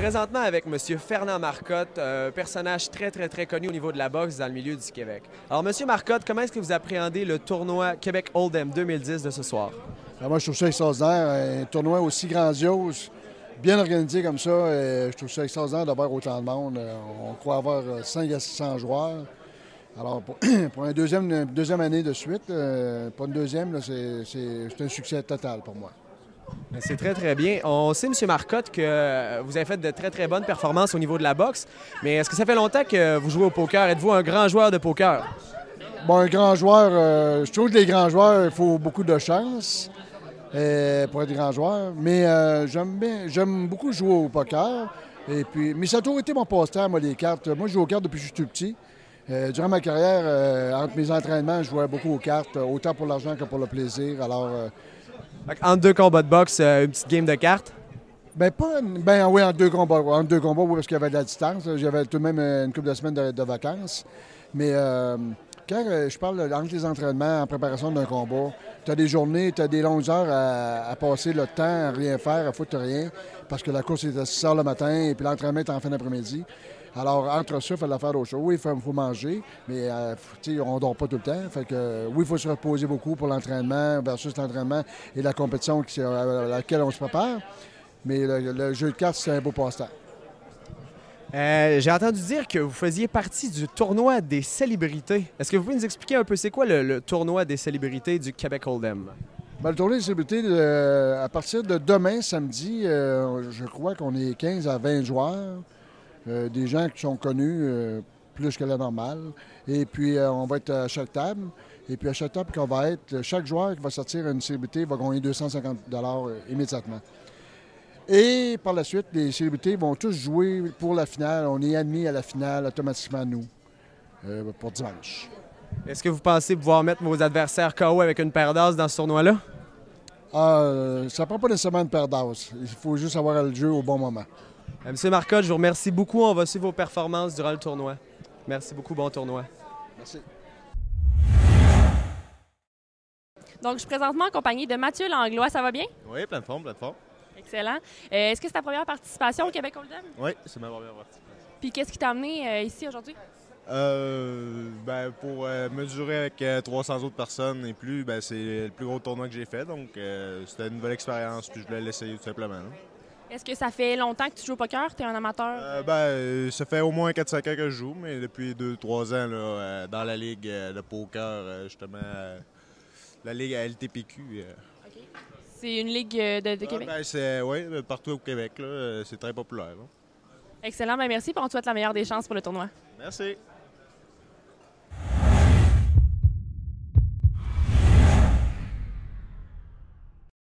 présentement avec M. Fernand Marcotte, un personnage très connu au niveau de la boxe dans le milieu du Québec. Alors, M. Marcotte, comment est-ce que vous appréhendez le tournoi Québec Hold'em 2010 de ce soir? Moi, je trouve ça extraordinaire. Un tournoi aussi grandiose, bien organisé comme ça. Je trouve ça extraordinaire d'avoir autant de monde. On croit avoir 500 à 600 joueurs. Alors, pour une deuxième année de suite, pas une deuxième, c'est un succès total pour moi. C'est très bien. On sait, M. Marcotte, que vous avez fait de très bonnes performances au niveau de la boxe, mais est-ce que ça fait longtemps que vous jouez au poker? Êtes-vous un grand joueur de poker? Bon, un grand joueur, je trouve que les grands joueurs, il faut beaucoup de chance pour être grand joueur, mais j'aime beaucoup jouer au poker. Mais ça a toujours été mon passe-temps, moi, les cartes. Moi, je joue aux cartes depuis que je suis tout petit. Durant ma carrière, entre mes entraînements, je jouais beaucoup aux cartes, autant pour l'argent que pour le plaisir. Alors, entre deux combats de boxe, une petite game de cartes? Oui, en deux combats, oui, parce qu'il y avait de la distance. J'avais tout de même une couple de semaines de vacances. Mais quand je parle entre les entraînements en préparation d'un combat, tu as des journées, tu as des longues heures à passer le temps à rien faire, à foutre rien, parce que la course est à 6 heures le matin et puis l'entraînement est en fin d'après-midi. Alors, entre ça, il fallait faire d'autres choses. Oui, il faut manger, mais on ne dort pas tout le temps. Fait que, oui, il faut se reposer beaucoup pour l'entraînement versus l'entraînement et la compétition à laquelle on se prépare. Mais le jeu de cartes, c'est un beau passe-temps. J'ai entendu dire que vous faisiez partie du tournoi des célébrités. Est-ce que vous pouvez nous expliquer un peu c'est quoi le tournoi des célébrités du Québec Hold'em? Le tournoi des célébrités, à partir de demain, samedi, je crois qu'on est 15 à 20 joueurs. Des gens qui sont connus plus que la normale. Et puis, on va être à chaque table. Et puis, à chaque table qu'on va être, chaque joueur qui va sortir une célébrité va gagner 250 immédiatement. Et par la suite, les célébrités vont tous jouer pour la finale. On est admis à la finale automatiquement, nous, pour dimanche. Est-ce que vous pensez pouvoir mettre vos adversaires KO avec une paire d'as dans ce tournoi-là? Ça ne prend pas nécessairement une paire d'as. Il faut juste avoir le jeu au bon moment. Monsieur Marcotte, je vous remercie beaucoup. On va suivre vos performances durant le tournoi. Merci beaucoup. Bon tournoi. Merci. Donc, je suis présentement en compagnie de Mathieu Langlois. Ça va bien? Oui, plein de forme. Excellent. Est-ce que c'est ta première participation au Québec Hold'em? Oui, c'est ma première participation. Puis, qu'est-ce qui t'a amené ici aujourd'hui? Pour mesurer avec 300 autres personnes et plus, c'est le plus gros tournoi que j'ai fait. Donc, c'était une nouvelle expérience. Puis, je voulais l'essayer tout simplement. Là. Est-ce que ça fait longtemps que tu joues au poker? Tu es un amateur? Ça fait au moins 4-5 ans que je joue, mais depuis 2-3 ans, là, dans la ligue de poker, justement, la ligue à LTPQ. OK. C'est une ligue de Québec? Oui, partout au Québec. C'est très populaire. Là. Excellent. Bien, merci. Puis on te souhaite la meilleure des chances pour le tournoi. Merci.